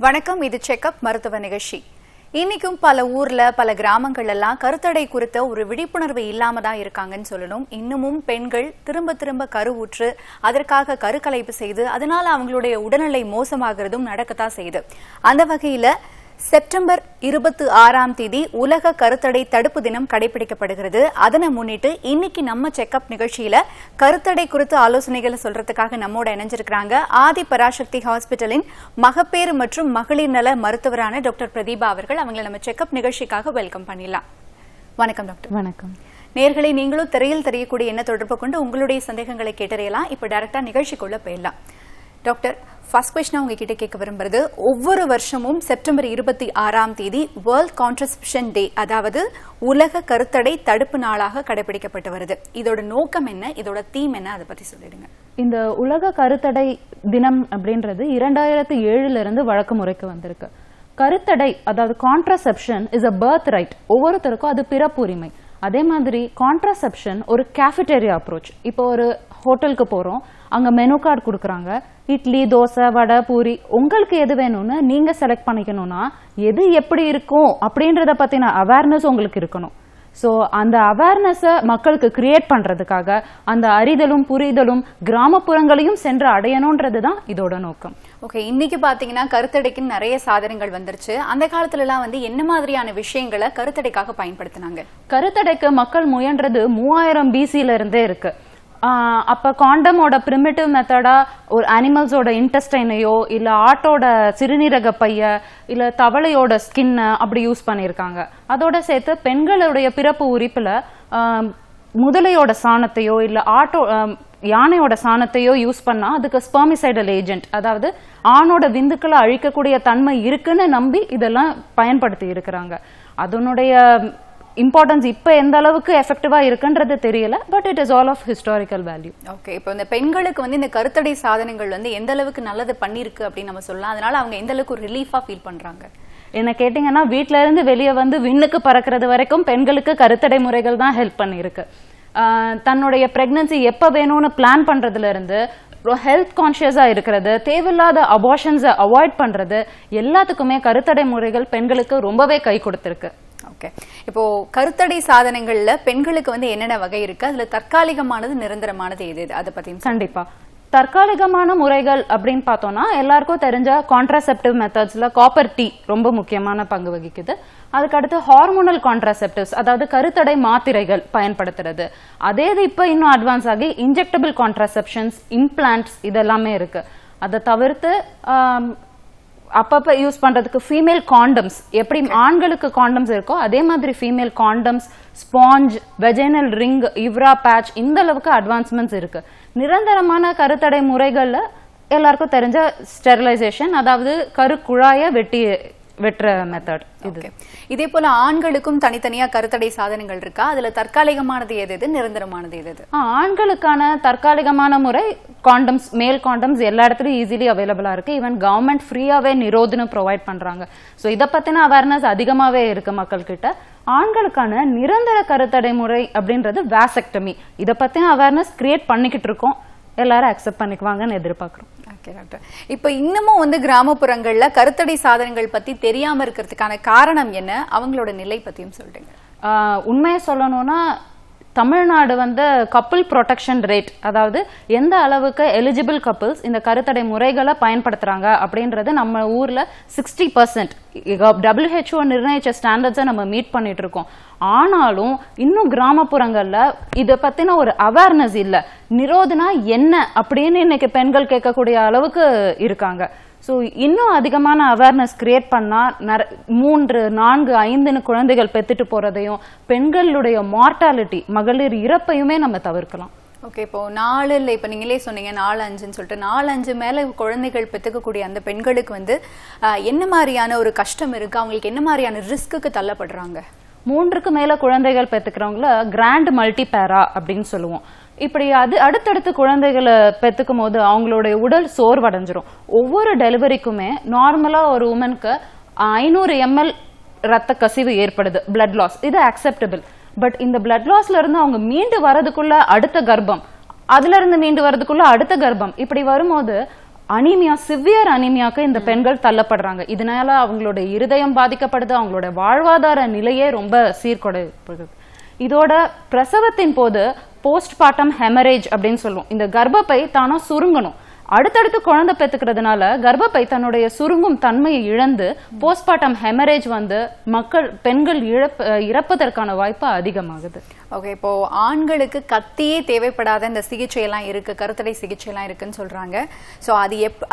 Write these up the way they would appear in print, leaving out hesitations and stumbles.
வணக்கம், இது செக்அப் மருத்துவ நிகழ்ச்சி. இன்னைக்கும் பல ஊர்ல பல கிராமங்கள் எல்லாம் கருத்தடை குறித்த ஒரு விழிப்புணர்வு இல்லாம தான் இருக்காங்கன்னு சொல்லணும். இன்னமும் பெண்கள் திரும்ப திரும்ப கருவுற்று அதற்காக கருக்கலைப்பு செய்து அதனால அவங்களுடைய உடல்நிலை மோசமாகிறதும் நடக்கத்தான் செய்யுது. அந்த வகையில செப்டம்பர் 26ஆம் தேதி உலக கருத்தடை தடுப்பு தினம் கடைபிடிக்கப்படுகிறது. அதனை முன்னிட்டு இன்னைக்கு நம்ம செக்அப் நிகழ்ச்சியில கருத்தடை குறித்து ஆலோசனைகளை சொல்றதுக்காக நம்மோட இணைஞ்சிருக்கிறாங்க ஆதி பராசக்தி ஹாஸ்பிட்டலின் மகப்பேறு மற்றும் மகளிர் நல மருத்துவரான டாக்டர் பிரதீபா அவர்கள். அவங்களை நம்ம செக்அப் நிகழ்ச்சிக்காக வெல்கம் பண்ணிடலாம். வணக்கம் டாக்டர். வணக்கம் நேர்களை, நீங்களும் திரையில் தெரியக்கூடிய என்ன தொடர்பு கொண்டு உங்களுடைய சந்தேகங்களை கேட்டறியலாம். இப்ப டைரக்டா நிகழ்ச்சிக்குள்ள போயிடலாம். டாக்டர், ஃபர்ஸ்ட் கொஸ்டினா உங்ககிட்ட கேட்க விரும்புறது, ஒவ்வொரு வருஷமும் செப்டம்பர் 26ஆம் தேதி வேர்ல்ட் கான்ட்ரசெப்ஷன் டே, அதாவது உலக கருத்தடை தடுப்பு நாளாக கடைபிடிக்கப்பட்டு வருது. இதோட நோக்கம் என்ன, இதோட தீம் என்ன, அதை பத்தி சொல்லிடுங்க. இந்த உலக கருத்தடை தினம் அப்படின்றது 2007 இருந்து வழக்கு முறைக்கு வந்திருக்கு. கருத்தடை அதாவது contraception is a birth right. ஒவ்வொருத்தருக்கும் அது பிறப்புரிமை. அதே மாதிரி கான்ட்ரசெப்ஷன் ஒரு கேஃபிடேரியா அப்ரோச். இப்போ ஒரு ஹோட்டலுக்கு போறோம், அங்க மெனு கார்டு கொடுக்குறாங்க. இட்லி, தோசை, வடை, பூரி, உங்களுக்கு எது வேணும்னு நீங்க செலக்ட் பண்ணிக்கணும்னா எது எப்படி இருக்கும் அப்படின்றத பத்தின அவேர்னஸ் உங்களுக்கு இருக்கணும். ஸோ அந்த அவேர்னஸை மக்களுக்கு கிரியேட் பண்றதுக்காக அந்த அறிதலும் புரிதலும் கிராமப்புறங்களையும் சென்று அடையணும்ன்றது தான் இதோட நோக்கம். ஓகே, இன்னைக்கு பாத்தீங்கன்னா கருத்தடைக்கு நிறைய சாதனங்கள் வந்துருச்சு. அந்த காலத்துல எல்லாம் என்ன மாதிரியான விஷயங்களை கருத்தடைக்காக பயன்படுத்தினாங்க? கருத்தடைக்கு மக்கள் முயன்றது 3000 BCல இருந்தே இருக்கு. அப்ப காண்டமோட பிரிமிட்டிவ் மெத்தடா ஒரு அனிமல்ஸோட இன்டெஸ்டைனையோ இல்ல ஆட்டோட சிறுநீரக பைய இல்ல தவளையோட ஸ்கின் அப்படி யூஸ் பண்ணிருக்காங்க. அதோட சேர்த்து பெண்களுடைய பிறப்பு உறுப்புல முதலையோட சாணத்தையோ இல்ல யானையோட சாணத்தையோ யூஸ் பண்ணா அதுக்கு ஸ்பெர்மிசைடல் ஏஜென்ட், அதாவது ஆணோட விந்துக்களை அழிக்கக்கூடிய தன்மை இருக்குன்னு நம்பி இதெல்லாம் பயன்படுத்தி இருக்கிறாங்க. அதனுடைய இம்பார்ட்டன்ஸ் இப்ப எந்த அளவுக்கு எஃபெக்டிவா இருக்குன்றது தெரியல, but it is all of historical value. Okay, இப்போ இந்த பெண்களுக்கு இந்த கருத்தடை சாதனங்கள் எந்த அளவுக்கு நல்லது பண்ணிருக்கு அப்படின்னு நம்ம சொல்லலாம். அதனால அவங்க எந்த அளவுக்கு ரிலீஃபா ஃபீல் பண்றாங்க? என்ன கேட்டீங்கன்னா, வீட்டுல இருந்து வெளியே வந்து விண்ணுக்கு பறக்கிறது வரைக்கும் பெண்களுக்கு கருத்தடை முறைகள் தான் ஹெல்ப் பண்ணிருக்கு. தன்னுடைய பிரெக்னன்சி எப்ப வேணும்னு பிளான் பண்றதுல இருந்து ஹெல்த் கான்சியஸா இருக்கிறது, தேவையில்லாத அபார்ஷன்ஸை அவாய்ட் பண்றது, எல்லாத்துக்குமே கருத்தடை முறைகள் பெண்களுக்கு ரொம்பவே கை கொடுத்திருக்கு. ஓகே, இப்போ கருத்தடை சாதனங்கள்ல பெண்களுக்கு என்னென்ன வகை இருக்கு, அதுல தற்காலிகமானது நிரந்தரமானது எது, அதை பத்தி? கண்டிப்பா தற்காலிகமான முறைகள் அப்படின்னு பார்த்தோம்னா எல்லாருக்கும் தெரிஞ்ச கான்ட்ராசெப்டிவ் மெத்தட்ஸ்ல காப்பர் டீ ரொம்ப முக்கியமான பங்கு வகிக்குது. அதுக்கடுத்து ஹார்மோனல் கான்ட்ராசெப்டிவ்ஸ், அதாவது கருத்தடை மாத்திரைகள் பயன்படுத்துறது. அதே இது இப்ப இன்னும் அட்வான்ஸ் ஆகி இன்ஜெக்டபிள் கான்ட்ராசெப்ஷன்ஸ், இம்ப்ளான்ட்ஸ் இதெல்லாமே இருக்கு. அதை தவிர்த்து அப்பப்ப யூஸ் பண்றதுக்கு ஃபீமேல் காண்டம்ஸ், எப்படி ஆண்களுக்கு காண்டம்ஸ் இருக்கோ அதே மாதிரி female condoms, sponge, vaginal ring, Evra patch, இந்த அளவுக்கு அட்வான்ஸ்மெண்ட்ஸ் இருக்கு. நிரந்தரமான கருத்தடை முறைகள்ல எல்லாருக்கும் தெரிஞ்ச ஸ்டெரிலைசேஷன், அதாவது கருக்குழாய வெட்டுற மெத்தட். இதே போல ஆண்களுக்கும் தனித்தனியா கருத்தடை சாதனங்கள் இருக்கா? அதுல தற்காலிகமானது எது, நிரந்தரமானது எது? ஆண்களுக்கான தற்காலிகமான முறை காண்டம்ஸ், மேல் காண்டம்ஸ் எல்லா இடத்துலயும் ஈஸிலி அவைலபிளா இருக்கு. ஈவன் கவர்மெண்ட் ஃப்ரீயாவே நிரோதனை ப்ரொவைட் பண்றாங்க. ஸோ இதை பத்தின அவேர்னஸ் அதிகமாவே இருக்கு மக்கள் கிட்ட. ஆண்களுக்கான நிரந்தர கருத்தடை முறை அப்படின்றது வாசெக்டமி. இதை பத்தின அவேர்னஸ் கிரியேட் பண்ணிக்கிட்டு இருக்கோம். எல்லாரும் அக்செப்ட் பண்ணிக்குவாங்கன்னு எதிர்பார்க்கிறோம். இப்ப இன்னமும் கிராமப்புறங்கள்ல கருத்தடை சாதனங்கள் பத்தி தெரியாம இருக்கிறதுக்கான காரணம் என்ன, அவங்களோட நிலை பத்தியும் சொல்றீங்க? உண்மையை சொல்லணும்னா தமிழ்நாடு கப்புள் ப்ரொடெக்ஷன் ரேட், அதாவது எந்த அளவுக்கு எலிஜிபிள் கப்புள்ஸ் இந்த கருத்தடை முறைகளை பயன்படுத்துறாங்க அப்படின்றது நம்ம ஊர்ல 60%. WHO நிர்ணயிச்ச ஸ்டாண்டர்ட்ஸை நம்ம மீட் பண்ணிட்டு இருக்கோம். ஆனாலும் இன்னும் கிராமப்புறங்கள்ல இதை பத்தின ஒரு அவேர்னஸ் இல்ல. நிரோதனா என்ன அப்படின்னு இன்னைக்கு பெண்கள் கேட்கக்கூடிய அளவுக்கு இருக்காங்க. ஸோ இன்னும் அதிகமான அவேர்னஸ் கிரியேட் பண்ணா 3, 4, 5 குழந்தைகள் பெத்துட்டு போறதையும் பெண்களுடைய மார்டாலிட்டி, மகளிர் இறப்பையுமே நம்ம தவிர்க்கலாம். ஓகே, இப்போ 4 இல்லை, இப்போ நீங்களே சொன்னீங்க 4, 5ன்னு சொல்லிட்டு 4, 5 மேல குழந்தைகள் பெற்றுக்கக்கூடிய அந்த பெண்களுக்கு என்ன மாதிரியான ஒரு கஷ்டம் இருக்கு, அவங்களுக்கு என்ன மாதிரியான ரிஸ்க்கு தள்ளப்படுறாங்க? 3க்கு மேல குழந்தைகள் பெற்றுக்கிறவங்கள கிராண்ட் மல்டிபேரா அப்படின்னு சொல்லுவோம். இப்படி அடுத்தடுத்து குழந்தைகளை பெத்துக்கும் போது அவங்களுடைய உடல் சோர்வடைஞ்சிரும். ஒவ்வொரு டெலிவரிக்குமே நார்மலா ஒரு உமனுக்கு 500 ml ரத்த கசிவு ஏற்படுது, பிளட் லாஸ். இது அக்செப்டபிள். பட் இந்த பிளட் லாஸ்ல இருந்து அவங்க மீண்டு வரதுக்குள்ள அடுத்த கர்ப்பம், அதுல இருந்து மீண்டு வரதுக்குள்ள அடுத்த கர்ப்பம், இப்படி வரும்போது அனீமியா, சிவியர் அனீமியாக்கு இந்த பெண்கள் தள்ளப்படுறாங்க. இதனால அவங்களோட இருதயம் பாதிக்கப்படுது, அவங்களோட வாழ்வாதார நிலையே ரொம்ப சீர்குலைப்படுது. இதோட பிரசவத்தின் போது போஸ்ட்மார்ட்டம் ஹெமரேஜ் அப்படின்னு சொல்லுவோம். இந்த கர்ப்பப்பை தானா சுருங்கணும். அடுத்தடுத்து குழந்தை பெற்றுக்கிறதுனால கர்ப்பப்பை தன்னுடைய சுருங்கும் தன்மையை இழந்து போஸ்ட்மார்ட்டம் ஹெமரேஜ் வந்து பெண்கள் இறப்பதற்கான வாய்ப்பு அதிகமாகுது. ஓகே, இப்போ ஆண்களுக்கு கத்தியே தேவைப்படாத இந்த சிகிச்சை எல்லாம் இருக்கு, கருத்தடை சிகிச்சை எல்லாம் இருக்குன்னு சொல்றாங்க. சோ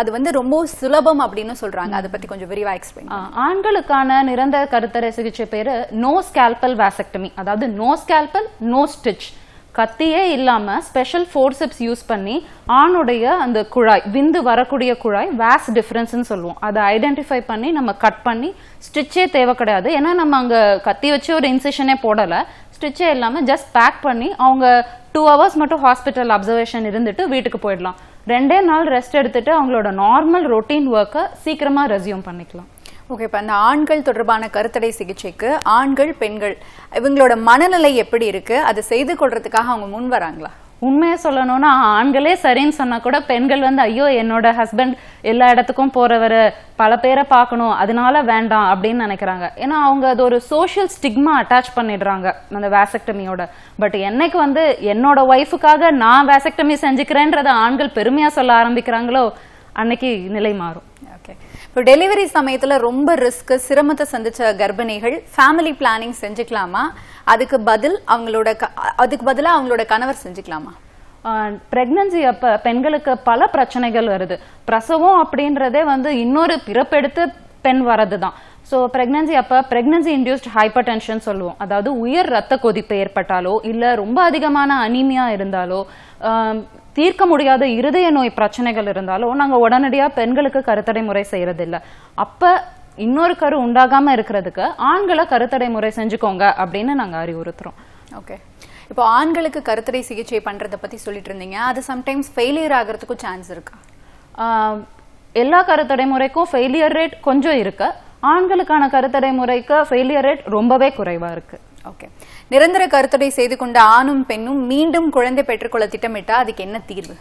அது வந்து ரொம்ப சுலபம் அப்படின்னு சொல்றாங்க. அதை பத்தி கொஞ்சம் விரிவா எக்ஸ்பிளைன். ஆண்களுக்கான நிரந்தர கருத்தடை சிகிச்சை பேரு நோ ஸ்கேல்பல் வாசெக்டமி. அதாவது நோ ஸ்கேல்பல் நோ ஸ்டிச், கத்தியே இல்லாம ஸ்பெஷல் ஃபோர்செப்ஸ் யூஸ் பண்ணி ஆணுடைய அந்த குழாய், விந்து வரக்கூடிய குழாய் வாஸ் டிஃபரன்ஸ்னு சொல்லுவோம், அதை ஐடென்டிஃபை பண்ணி நம்ம கட் பண்ணி ஸ்டிச்சே தேவை கிடையாது. ஏன்னா நம்ம அங்க கத்தி வச்சு ஒரு இன்சிஷனே போடல, ஸ்டிச்சே இல்லாம ஜஸ்ட் பேக் பண்ணி அவங்க 2 hours மட்டும் ஹாஸ்பிட்டல் அப்சர்வேஷன் இருந்துட்டு வீட்டுக்கு போயிடலாம். 2 நாள் ரெஸ்ட் எடுத்துட்டு அவங்களோட நார்மல் ரொட்டீன் ஒர்க்கை சீக்கிரமா ரெஸ்யூம் பண்ணிக்கலாம். ஓகே, இப்போ அந்த ஆண்கள் தொடர்பான கருத்தடை சிகிச்சைக்கு ஆண்கள் பெண்கள் இவங்களோட மனநிலை எப்படி இருக்கு, அதை செய்து கொள்றதுக்காக அவங்க முன் வராங்களா? உண்மையை சொல்லணும்னா ஆண்களே சரின்னு சொன்னா கூட பெண்கள் வந்து ஐயோ என்னோட ஹஸ்பண்ட் எல்லா இடத்துக்கும் போறவரு, பல பேரை பார்க்கணும், அதனால வேண்டாம் அப்படின்னு நினைக்கிறாங்க. ஏன்னா அவங்க அது ஒரு சோஷியல் ஸ்டிக்மா அட்டாச் பண்ணிடுறாங்க அந்த வாசெக்டமியோட. பட் என்னைக்கு வந்து என்னோட ஒய்ஃபுக்காக நான் வாசெக்டமி செஞ்சுக்கிறேன்றத ஆண்கள் பெருமையா சொல்ல ஆரம்பிக்கிறாங்களோ அன்னைக்கு நிலை மாறும். ஓகே, இப்போ டெலிவரி சமயத்துல ரொம்ப ரிஸ்க், சிரமத்தை சந்திச்ச கர்ப்பிணிகள் ஃபேமிலி பிளானிங் செஞ்சுக்கலாமா? அதுக்கு பதிலா அவங்களோட கணவர் செஞ்சுக்கலாமா? பிரெக்னன்சி அப்ப பெண்களுக்கு பல பிரச்சனைகள் வருது. பிரசவம் அப்படின்றதே வந்து இன்னொரு பிறப்பெடுத்து பெண் வரதுதான். ஸோ பிரெக்னன்சி அப்ப பிரெக்னன்சி இன்டியூஸ்ட் ஹைப்பர் டென்ஷன் சொல்லுவோம். அதாவது உயர் ரத்த கொதிப்பு ஏற்பட்டாலோ இல்ல ரொம்ப அதிகமான அனீமியா இருந்தாலோ தீர்க்க முடியாத இருதய நோய் பிரச்சனைகள் இருந்தாலோ நாங்க உடனடியா பெண்களுக்கு கருத்தடை முறை செய்யறது இல்ல. அப்ப இன்னொரு கரு உண்டாகாம இருக்கிறதுக்கு ஆண்களை கருத்தடை முறை செஞ்சுக்கோங்க அப்படின்னு நாங்க அறிவுறுத்துறோம். ஓகே, இப்போ ஆண்களுக்கு கருத்தடை சிகிச்சை பண்றதை பத்தி சொல்லிட்டு இருந்தீங்க, அது சம்டைம்ஸ் ஃபெயிலியர் ஆகிறதுக்கும் சான்ஸ் இருக்கா? எல்லா கருத்தடை முறைக்கும் ஃபெயிலியர் ரேட் கொஞ்சம் இருக்கு. ஆண்களுக்கான கருத்தடை முறைக்கு ஃபெயிலியர் ரேட் ரொம்பவே குறைவா இருக்கு. ஓகே, நிரந்தர கருத்தடை செய்து கொண்ட ஆணும் பெண்ணும் மீண்டும் குழந்தை பெற்றுக்கொள்ள திட்டமிட்டா அதுக்கு என்ன தீர்வு?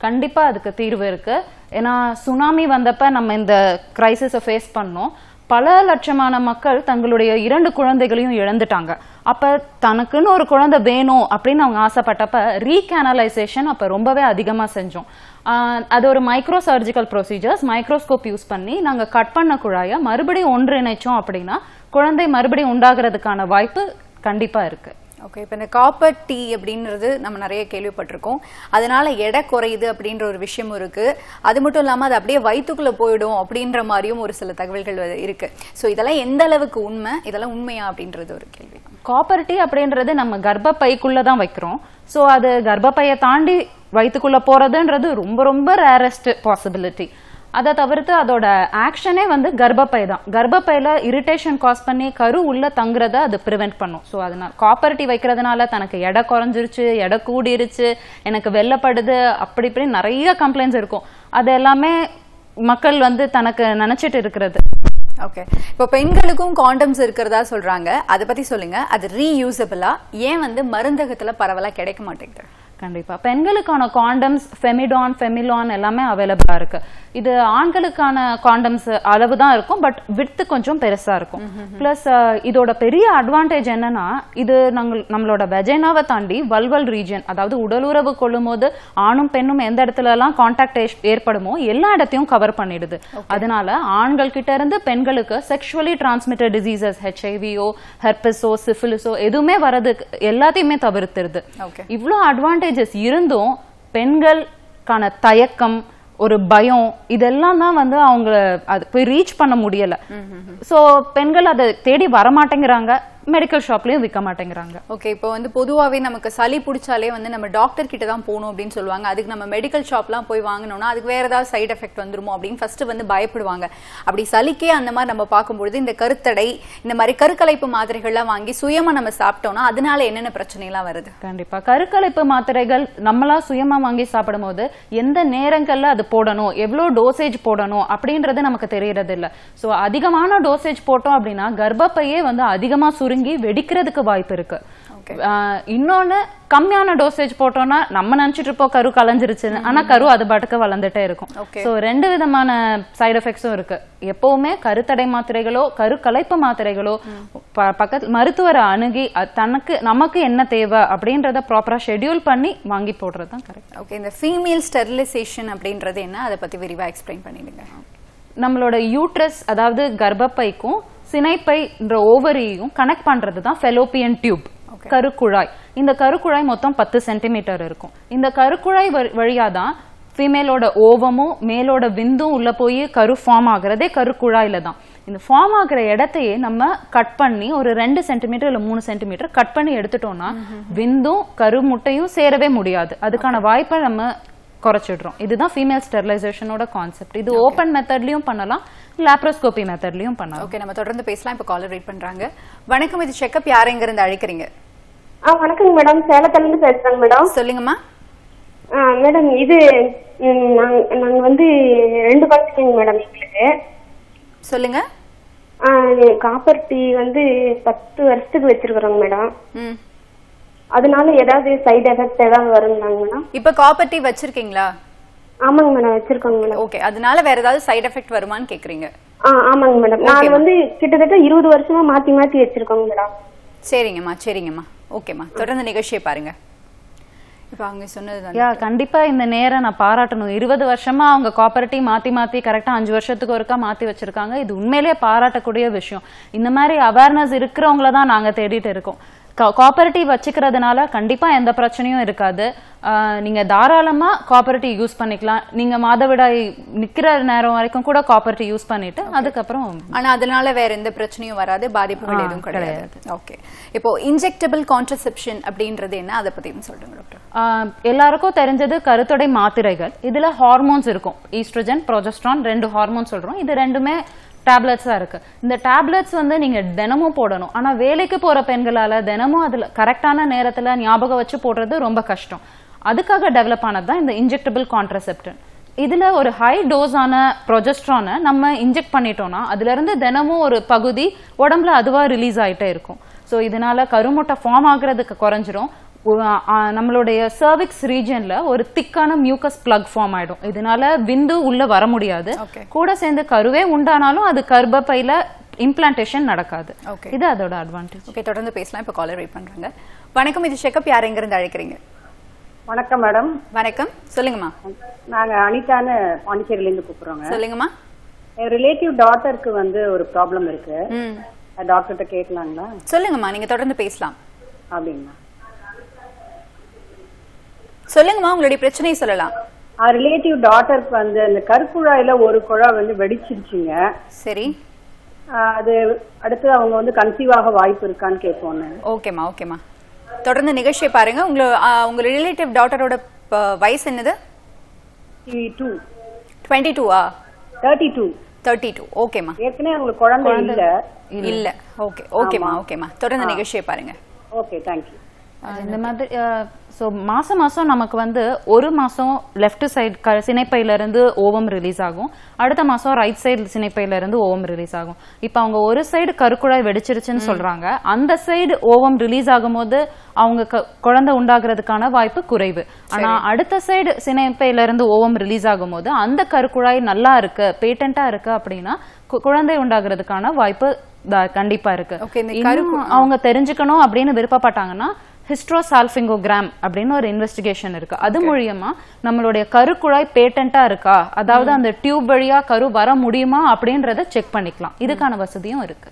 கண்டிப்பா அதுக்கு தீர்வு இருக்கு. ஏன்னா சுனாமி வந்தப்ப நம்ம இந்த கிரைசிஸை ஃபேஸ் பண்ணோம். பல லட்சமான மக்கள் தங்களுடைய 2 குழந்தைகளையும் இழந்துட்டாங்க. அப்ப தனக்குன்னு ஒரு குழந்தை வேணும் அப்படின்னு அவங்க ஆசைப்பட்டப்ப ரீகேனலைசேஷன் அப்ப ரொம்பவே அதிகமா செஞ்சோம். அது ஒரு micro surgical procedures, microscope use பண்ணி நாங்க கட் பண்ண குழாயை மறுபடியும் ஒன்றிணைச்சோம் அப்படின்னா குழந்தை மறுபடியும் உண்டாகிறதுக்கான வாய்ப்பு கண்டிப்பா இருக்கு. ஓகே, இப்போ இந்த காப்பர் டீ அப்படின்றது நம்ம நிறைய கேள்விப்பட்டிருக்கோம். அதனால எடை குறையுது அப்படின்ற ஒரு விஷயமும் இருக்கு. அது மட்டும் இல்லாம அது அப்படியே வயிற்றுக்குள்ள போயிடும் அப்படின்ற மாதிரியும் ஒரு சில தகவல்கள் இருக்கு. ஸோ இதெல்லாம் எந்த அளவுக்கு உண்மை, இதெல்லாம் உண்மையா அப்படின்றது ஒரு கேள்வி. காப்பர் டீ அப்படின்றது நம்ம கர்ப்பப்பைக்குள்ளதான் வைக்கிறோம். ஸோ அது கர்ப்பப்பையை தாண்டி வயிற்றுக்குள்ள போறதுன்றது ரொம்ப ரொம்ப ரேரஸ்ட் பாசிபிலிட்டி. அதை தவிர்த்து அதோட ஆக்ஷனே வந்து கர்ப்பப்பை தான். கர்ப்பப்பையில இரிட்டேஷன் காஸ் பண்ணி கரு உள்ள தங்குறத அது ப்ரிவென்ட் பண்ணும். ஸோ அதனால காப்பர் டீ வைக்கிறதுனால தனக்கு எடை குறைஞ்சிருச்சு, எடை கூடிருச்சு, எனக்கு வெள்ளப்படுது, அப்படி இப்படி நிறைய கம்ப்ளைண்ட்ஸ் இருக்கும். அது எல்லாமே மக்கள் வந்து தனக்கு நினைச்சிட்டு இருக்கிறது. ஓகே, இப்போ பெண்களுக்கும் காண்டம்ஸ் இருக்கிறதா சொல்றாங்க, அதை பத்தி சொல்லுங்க. அது ரீயூசபிளா? ஏன் வந்து மருந்தகத்துல பரவலா கிடைக்க மாட்டேங்குது? கண்டிப்பா பெண்களுக்கான காண்டம்ஸ் ஃபெமிடான், ஃபெமிலான் எல்லாமே அவைலபிளா இருக்கு. இது ஆண்களுக்கான காண்டம்ஸ் அளவு தான் இருக்கும், பட் விட்த் கொஞ்சம் பெருசா இருக்கும். பிளஸ் இதோட பெரிய அட்வான்டேஜ் என்னன்னா இது நம்மளோட வெஜைனாவை தாண்டி வல்வல் ரீஜன், அதாவது உடலுறவு கொள்ளும் போது ஆணும் பெண்ணும் எந்த இடத்துல எல்லாம் கான்டாக்ட் ஏற்படுமோ எல்லா இடத்தையும் கவர் பண்ணிடுது. அதனால ஆண்கள் கிட்ட இருந்து பெண்களுக்கு செக்ஷுவலி டிரான்ஸ்மிட்டட் டிசீசஸ், ஹெச்ஐவியோ ஹெர்பஸோ சிஃபிலிஸோ எதுவுமே வரதுக்கு எல்லாத்தையுமே தவிர்த்துருது. இவ்வளோ அட்வான்டேஜ் இருந்தும் பெண்களுக்கான தயக்கம், ஒரு பயம், இதெல்லாம் தான் வந்து அவங்க அது போய் ரீச் பண்ண முடியல. சோ பெண்கள் அதை தேடி வரமாட்டேங்கிறாங்க, மெடிக்கல் ஷாப்லயும் விற்க மாட்டேங்கிறாங்க. ஓகே, இப்போ வந்து பொதுவாகவே நமக்கு சளி பிடிச்சாலே வந்து நம்ம டாக்டர் கிட்ட தான் போகணும் அப்படின்னு சொல்லுவாங்க. அதுக்கு நம்ம மெடிக்கல் ஷாப்லாம் போய் வாங்கினோம்னா அதுக்கு வேற ஏதாவது சைட் எஃபெக்ட் வந்துருமோ அப்படின்னு ஃபர்ஸ்ட் வந்து பயப்படுவாங்க. அப்படி சளிக்கே அந்த மாதிரி நம்ம பார்க்கும்பொழுது இந்த கருத்தடை, இந்த மாதிரி கருக்கலைப்பு மாத்திரைகள்லாம் வாங்கி சுயமா நம்ம சாப்பிட்டோம்னா அதனால என்னென்ன பிரச்சனைலாம் வருது? கண்டிப்பா கருக்கலைப்பு மாத்திரைகள் நம்மளா சுயமா வாங்கி சாப்பிடும் போது எந்த நேரங்கள்ல அது போடணும், எவ்வளவு டோசேஜ் போடணும் அப்படின்றது நமக்கு தெரியறது இல்ல. சோ அதிகமான டோசேஜ் போட்டோம் அப்படின்னா கர்ப்பப்பையே வந்து அதிகமா சுருங்கி வெடிக்கிறதுக்கு வாய்ப்பு இருக்கு. இன்னொன்னு கம்மியான டோசேஜ் போட்டோம்னா நம்ம நினைச்சிட்டு இருப்போம் கரு கலைஞ்சிருச்சுன்னு, ஆனா கரு அது பாட்டுக்கு வளர்ந்துட்டே இருக்கும். சோ 2 விதமான சைடு எஃபெக்ட்ஸும் இருக்கு. எப்பவுமே கருத்தடை மாத்திரைகளோ கரு கலைப்பு மாத்திரைகளோ பக்கத்து மருத்துவரை அணுகி நமக்கு என்ன தேவை அப்படின்றத ப்ராப்பரா ஷெட்யூல் பண்ணி வாங்கி போடுறது தான் கரெக்ட். ஓகே, இந்த ஃபீமேல் ஸ்டெரிலைசேஷன் அப்படின்றது என்ன, அதை பத்தி விரிவா எக்ஸ்பிளைன் பண்ணிடுங்க. நம்மளோட யூட்ரஸ் அதாவது கர்ப்பப்பைக்கும் சினைப்பைன்ற ஓவரியையும் கனெக்ட் பண்றது தான் ஃபெலோப்பியன் டியூப், கருக்குழாய். இந்த கருக்குழாய் மொத்தம் 10 சென்டிமீட்டர் இருக்கும். இந்த கருக்குழாய் வழியா தான் ஃபீமேலோட ஓவமும் மேலோட விந்தும் உள்ள போய் கரு ஃபார்ம் ஆகுறதே கருக்குழாயில தான். இந்த ஃபார்ம் ஆகுற இடத்தையே நம்ம கட் பண்ணி ஒரு 2 சென்டிமீட்டர் இல்ல 3 சென்டிமீட்டர் கட் பண்ணி எடுத்துட்டோம்னா விந்தும் கரு முட்டையும் சேரவே முடியாது. அதுக்கான வாய்ப்பை நம்ம குறைச்சிடுறோம். இதுதான் ஃபீமேல் ஸ்டெரிலைசேஷனோட கான்செப்ட். இது ஓபன் மெத்தட்லயும் பண்ணலாம், லாப்ரோஸ்கோபி மெத்தட்லயும் பண்ணலாம். ஓகே, நம்ம தொடர்ந்து பேசலாம். இப்ப காலர் வெயிட் பண்றாங்க. வணக்கம், இது செக்அப் யாரை எங்க இருந்து அழைக்கிறீங்க? வணக்கங்க மேடம், சேலத்துல இருந்து பேசுறேங்க மேடம். சொல்லுங்கம்மா. மேடம், இது நாங்க வந்து 2 குழந்தைங்க மேடம் எங்களுக்கு. சொல்லுங்க. காப்பர் டீ வந்து 10 வருஷத்துக்கு வச்சிருக்கிறோங்க மேடம். அதனால ஏதாவது சைடு எஃபெக்ட் ஏதாவது வருங்களாங்க மேடம்? இப்ப காப்பர் டீ வச்சிருக்கீங்களா? ஆமாங்க மேடம், வச்சிருக்கோங்க மேடம். ஓகே, அதனால வேற ஏதாவது சைடு எஃபெக்ட் வருமான்னு கேக்குறீங்க? ஆமாங்க மேடம், நான் வந்து கிட்டத்தட்ட 20 வருஷமா மாத்தி வச்சிருக்கோங்க மேடம். சரிங்கம்மா. ஓகேம்மா, தொடர்ந்து நிகழ்ச்சியை பாருங்க. இப்ப அவங்க சொன்னது கண்டிப்பா இந்த நேரம் நான் பாராட்டணும். 20 வருஷமா அவங்க காப்பர் டீ மாத்தி கரெக்டா 5 வருஷத்துக்கு ஒருக்கா மாத்தி வச்சிருக்காங்க. இது உண்மையிலேயே பாராட்டக்கூடிய விஷயம். இந்த மாதிரி அவேர்னஸ் இருக்கிறவங்கள தான் நாங்க தேடிட்டு இருக்கோம். காப்பர் டீ வச்சுக்கிறதுனால கண்டிப்பா எந்த பிரச்சனையும் இருக்காது. நீங்க தாராளமா காப்பர் டீ யூஸ் பண்ணிக்கலாம். நீங்க மாதவிடாய் நிக்கிற நேரம் வரைக்கும் கூட காப்பர் டீ யூஸ் பண்ணிட்டு அதுக்கப்புறம் ஆனா அதனால வேற எந்த பிரச்சனையும் வராது, பாதிப்புகள் எதுவும் கிடையாது. ஓகே, இப்போ இன்ஜெக்டபிள் கான்ட்ரசெப்ஷன் அப்படின்றது என்ன, அதை பத்தி சொல்லுங்க டாக்டர். எல்லாருக்கும் தெரிஞ்சது கருத்தடை மாத்திரைகள். இதுல ஹார்மோன்ஸ் இருக்கும், ஈஸ்ட்ரோஜன், ப்ரோஜெஸ்டரான், 2 ஹார்மோன் சொல்றோம். இது ரெண்டுமே டேப்லெட்ஸா இருக்கு. இந்த டேப்லெட்ஸ் வந்து நீங்க தினமும் போடணும். ஆனா வேலைக்கு போற பெண்களால தினமும் அதுல கரெக்டான நேரத்துல ஞாபகம் வச்சு போடுறது ரொம்ப கஷ்டம். அதுக்காக டெவலப் ஆனதுதான் இந்த இன்ஜெக்டபிள் கான்ட்ரசெப்டிவ். இதுல ஒரு ஹை டோஸான ப்ரோஜெஸ்டரானை நம்ம இன்ஜெக்ட் பண்ணிட்டோம்னா அதுல இருந்து தினமும் ஒரு பகுதி உடம்புல அதுவா ரிலீஸ் ஆயிட்டே இருக்கும். ஸோ இதனால கருமுட்டை ஃபார்ம் ஆகுறதுக்கு குறைஞ்சிரும். நம்மளுடைய சர்விக்ஸ் ரீஜன்ல ஒரு திக்கான மியூக்கஸ் பிளக் ஃபார்ம் ஆயிடும். இதனால விந்து உள்ள வர முடியாது. கூட சேர்ந்து கருவே உண்டானாலும் அது கர்ப்பப்பையில இம்ப்ளான்டேஷன் நடக்காது. இது அதோட அட்வான்டேஜ். ஓகே, தொடர்ந்து பேசலாம். இப்ப காலர் வெயிட் பண்றாங்க. வணக்கம், இது செக்அப் யார் எங்க இருந்து அழைக்கிறீங்க? வணக்கம் மேடம். வணக்கம், சொல்லுங்கம்மா. நாங்க அனிதான்னு பாண்டிச்சேரியில இருந்து கூப்பிடுறோங்க. சொல்லுங்கம்மா. ரிலேட்டிவ் டாட்டருக்கு வந்து ஒரு ப்ராப்ளம் இருக்கு, டாக்டர்கிட்ட கேட்கலாங்களா? சொல்லுங்கம்மா, நீங்க தொடர்ந்து பேசலாம். அப்படிங்களா? சொல்லுங்கம்மா, உங்களுடைய பிரச்சனையை சொல்லலாம். ரிலேட்டிவ் டாட்டருக்கு வந்து அந்த கருக்குழாயில ஒரு குழாய் வந்து வெடிச்சிருச்சுங்க. சரி, அது அடுத்து அவங்க வந்து கன்சீவ் ஆக வாய்ப்பு இருக்கான்னு கேட்போம். ஓகேம்மா, தொடர்ந்து நிகழ்ச்சியை பாருங்க. உங்க ரிலேட்டிவ் டாட்டரோட வயசு என்னது? 22 32. ஓகேம்மா. ஏற்கனவே உங்களுக்கு குழந்தை இல்ல. ஓகேம்மா, தொடர்ந்து நிகழ்ச்சியை பாருங்க. Okay, thank you. இந்த மாதிரி மாசம் நமக்கு வந்து ஒரு மாசம் லெஃப்ட் சைடு சினைப்பையில இருந்து ஓவம் ரிலீஸ் ஆகும், அடுத்த மாசம் ரைட் சைடு சினைப்பையில இருந்து ஓவம் ரிலீஸ் ஆகும். இப்ப அவங்க ஒரு சைடு கருக்குழாய் வெடிச்சிருச்சுன்னு சொல்றாங்க. அந்த சைடு ஓவம் ரிலீஸ் ஆகும் போது அவங்க குழந்தை உண்டாகிறதுக்கான வாய்ப்பு குறைவு. ஆனா அடுத்த சைடு சினைப்பையில இருந்து ஓவம் ரிலீஸ் ஆகும் போது அந்த கருக்குழாய் நல்லா இருக்கு, பேட்டன்டா இருக்கு அப்படின்னா குழந்தை உண்டாகிறதுக்கான வாய்ப்பு கண்டிப்பா இருக்கு. அவங்க தெரிஞ்சுக்கணும் அப்படின்னு விருப்பப்பட்டாங்கன்னா ஹிஸ்ட்ரோசால்பிங்கோகிராம் அப்படின்னு ஒரு இன்வெஸ்டிகேஷன் இருக்கு. அது மூலியமா நம்மளுடைய கருக்குழாய் பேட்டன்டா இருக்கா, அதாவது அந்த டியூப் வழியா கரு வர முடியுமா அப்படின்றத செக் பண்ணிக்கலாம். இதுக்கான வசதியும் இருக்கு.